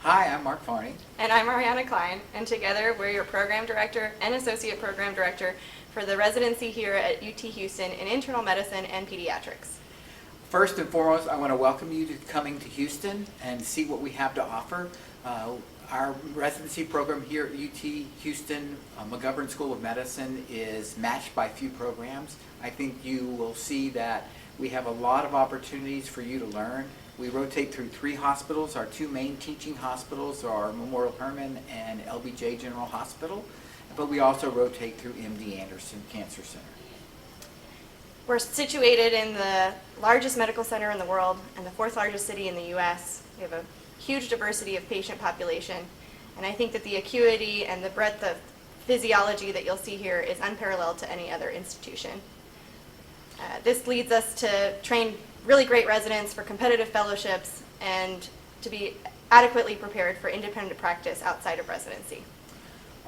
Hi, I'm Mark Farney. And I'm Ariana Klein, and together we're your Program Director and Associate Program Director for the residency here at UT Houston in Internal Medicine and Pediatrics. First and foremost, I want to welcome you to coming to Houston and see what we have to offer. Our residency program here at UT Houston, McGovern School of Medicine, is matched by few programs. I think you will see that we have a lot of opportunities for you to learn. We rotate through 3 hospitals. Our 2 main teaching hospitals are Memorial Hermann and LBJ General Hospital, but we also rotate through MD Anderson Cancer Center. We're situated in the largest medical center in the world and the 4th largest city in the U.S. We have a huge diversity of patient population, and I think that the acuity and the breadth of physiology that you'll see here is unparalleled to any other institution. This leads us to train really great residents for competitive fellowships and to be adequately prepared for independent practice outside of residency.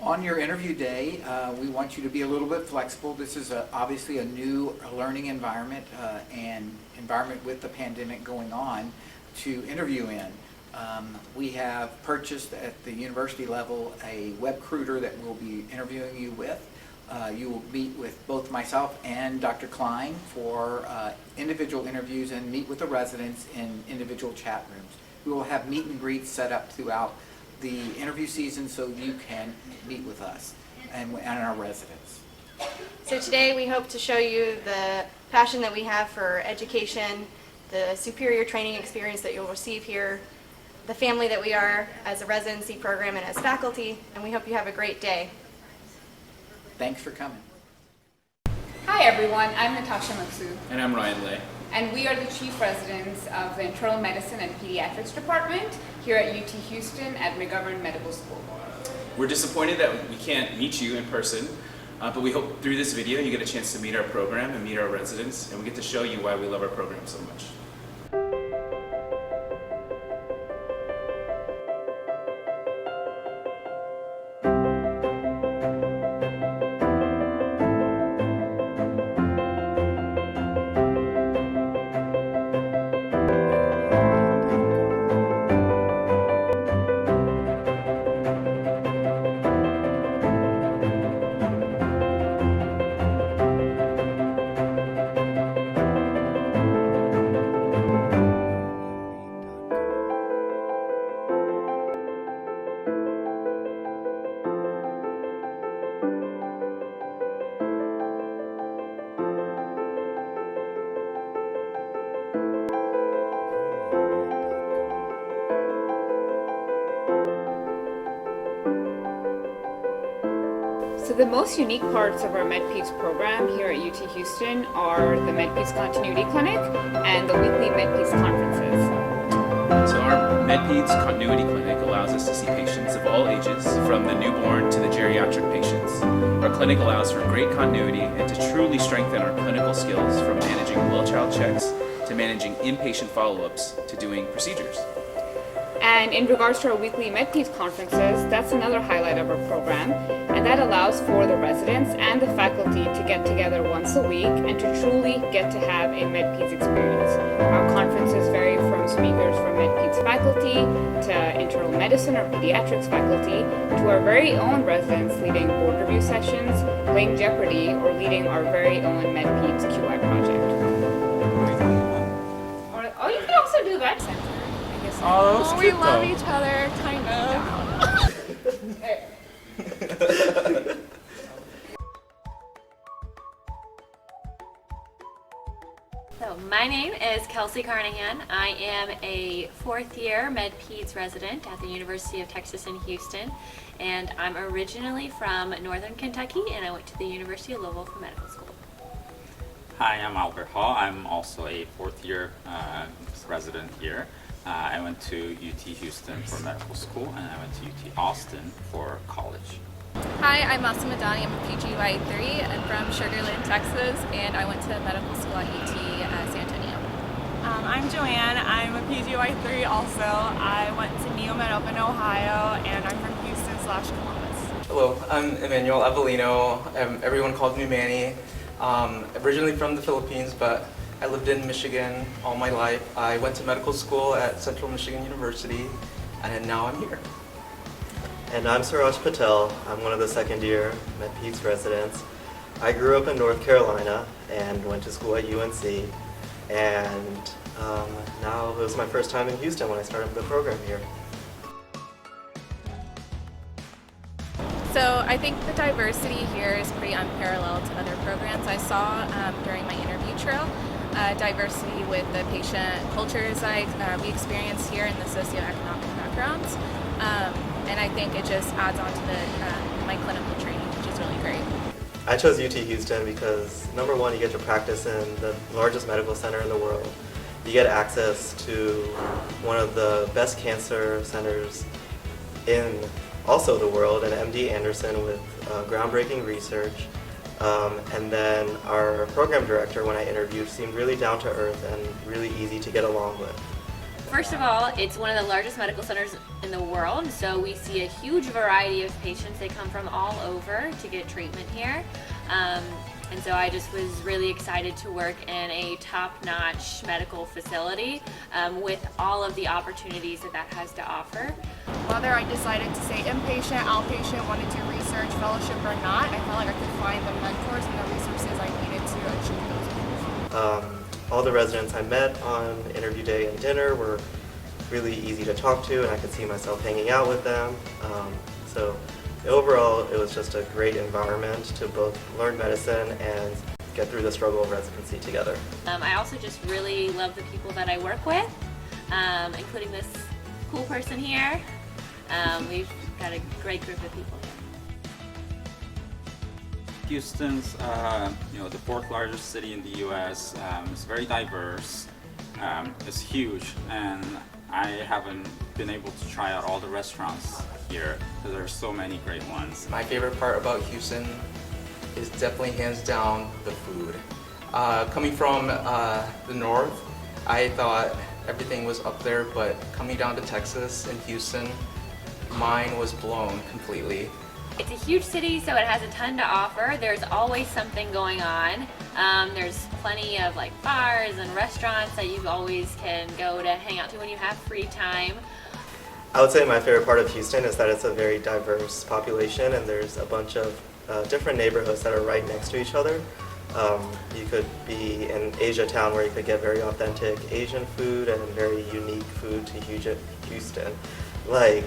On your interview day, we want you to be a little bit flexible. This is obviously a new learning environment and environment with the pandemic going on to interview in. We have purchased at the university level a web recruiter that we'll be interviewing you with. You will meet with both myself and Dr. Klein for individual interviews and meet with the residents in individual chat rooms. We will have meet and greets set up throughout the interview season so you can meet with us and our residents. So today we hope to show you the passion that we have for education, the superior training experience that you'll receive here, the family that we are as a residency program and as faculty, and we hope you have a great day. Thanks for coming. Hi everyone, I'm Natasha Maksu. And I'm Ryan Lay. And we are the Chief Residents of the Internal Medicine and Pediatrics Department here at UT Houston at McGovern Medical School. We're disappointed that we can't meet you in person, but we hope through this video you get a chance to meet our program and meet our residents, and we get to show you why we love our program so much. So the most unique parts of our Med-Peds program here at UT Houston are the Med-Peds Continuity Clinic and the weekly Med-Peds conferences. So our Med-Peds Continuity Clinic allows us to see patients of all ages, from the newborn to the geriatric patients. Our clinic allows for great continuity and to truly strengthen our clinical skills, from managing well-child checks to managing inpatient follow-ups to doing procedures. And in regards to our weekly Med-Peds conferences, that's another highlight of our program, and that allows for the residents and the faculty to get together once a week and to truly get to have a Med-Peds experience. Our conferences vary from speakers from Med-Peds faculty to internal medicine or pediatrics faculty to our very own residents leading board review sessions, playing Jeopardy, or leading our very own Med-Peds QI project. Or you can also do that. Oh, that was we cute, love though. each other, kind of. So my name is Kelsey Carnahan. I am a 4th year Med-Peds resident at the University of Texas in Houston, and I'm originally from Northern Kentucky, and I went to the University of Louisville for medical school. Hi, I'm Albert Hall. I'm also a 4th year resident here. I went to UT Houston for medical school, and I went to UT Austin for college. Hi, I'm Masa Madani. I'm a PGY3. I'm from Sugar Land, Texas, and I went to medical school at UT San Antonio. I'm Joanne. I'm a PGY3 also. I went to Neomed up in Ohio, and I'm from Houston/Columbus. Hello, I'm Emmanuel Avelino. Everyone calls me Manny. Originally from the Philippines, but I lived in Michigan all my life. I went to medical school at Central Michigan University, and now I'm here. And I'm Suraj Patel. I'm one of the second-year Med-Peds residents. I grew up in North Carolina and went to school at UNC. And now it was my first time in Houston when I started the program here. So I think the diversity here is pretty unparalleled to other programs. I saw during my interview trail diversity with the patient cultures we experience here and the socioeconomic backgrounds. And I think it just adds on to my clinical training, which is really great. I chose UT Houston because, number one, you get to practice in the largest medical center in the world. You get access to one of the best cancer centers in also the world, and MD Anderson with groundbreaking research. And then our program director, when I interviewed, seemed really down to earth and really easy to get along with. First of all, it's one of the largest medical centers in the world, so we see a huge variety of patients. They come from all over to get treatment here. And so I just was really excited to work in a top-notch medical facility with all of the opportunities that has to offer. Whether I decided to say inpatient, outpatient, wanted to research, fellowship or not, I felt like I could find the mentors and the resources I needed to achieve those goals. All the residents I met on interview day and dinner were really easy to talk to, and I could see myself hanging out with them. So overall, it was just a great environment to both learn medicine and get through the struggle of residency together. I also just really love the people that I work with, including this cool person here. We've got a great group of people here. Houston's, the fourth largest city in the U.S. It's very diverse. It's huge, and I haven't been able to try out all the restaurants here because there are so many great ones. My favorite part about Houston is definitely hands down the food. Coming from the north, I thought everything was up there, but coming down to Texas and Houston, mine was blown completely. It's a huge city, so it has a ton to offer. There's always something going on. There's plenty of bars and restaurants that you always can go to hang out to when you have free time. I would say my favorite part of Houston is that it's a very diverse population, and there's a bunch of different neighborhoods that are right next to each other. You could be in Asia Town where you could get very authentic Asian food and very unique food to Houston, like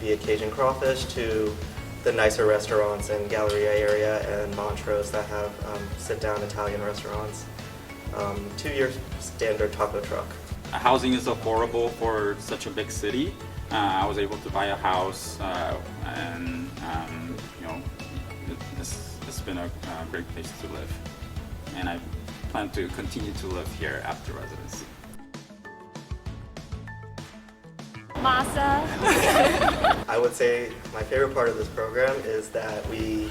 be it Cajun crawfish to the nicer restaurants in Galleria area and Montrose that have sit-down Italian restaurants, to your standard taco truck. Housing is affordable for such a big city. I was able to buy a house, and it's been a great place to live. And I plan to continue to live here after residency. Masa. I would say my favorite part of this program is that we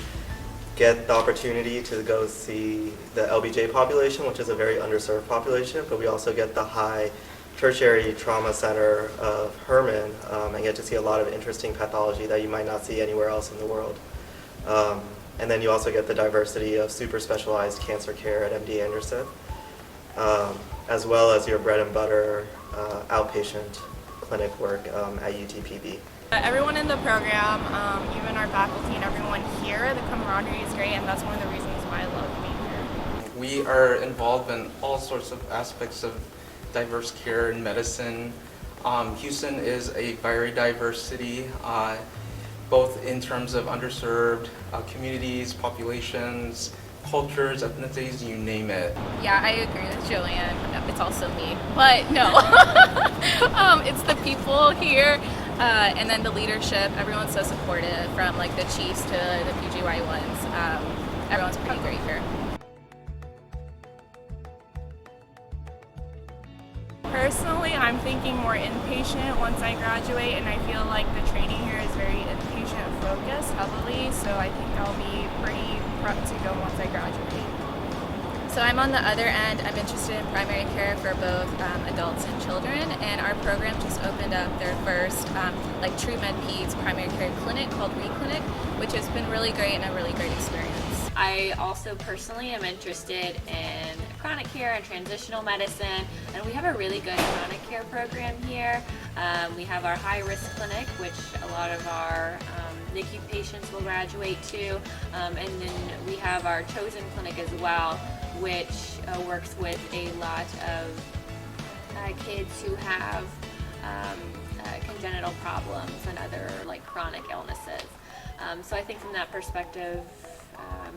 get the opportunity to go see the LBJ population, which is a very underserved population, but we also get the high tertiary trauma center of Herman and get to see a lot of interesting pathology that you might not see anywhere else in the world. And then you also get the diversity of super specialized cancer care at MD Anderson, as well as your bread and butter outpatient clinic work at UTPB. Everyone in the program, even our faculty and everyone here, the camaraderie is great, and that's one of the reasons why I love being here. We are involved in all sorts of aspects of diverse care and medicine. Houston is a very diverse city, both in terms of underserved communities, populations, cultures, ethnicities, you name it. Yeah, I agree with Joanne. It's also me. But no, it's the people here, and then the leadership. Everyone's so supportive, from the chiefs to the PGY ones. Everyone's pretty great here. Personally, I'm thinking more inpatient once I graduate, and I feel like the training here is very inpatient focused heavily, so I think I'll be pretty prepped to go once I graduate. So I'm on the other end. I'm interested in primary care for both adults and children, and our program just opened up their first true Med-Peds primary care clinic called ReClinic, which has been really great and a really great experience. I also personally am interested in chronic care and transitional medicine, and we have a really good chronic care program here. We have our high-risk clinic, which a lot of our NICU patients will graduate to, and then we have our chosen clinic as well, which works with a lot of kids who have congenital problems and other like chronic illnesses. So I think from that perspective,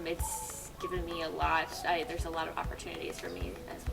it's given me a lot. There's a lot of opportunities for me as well.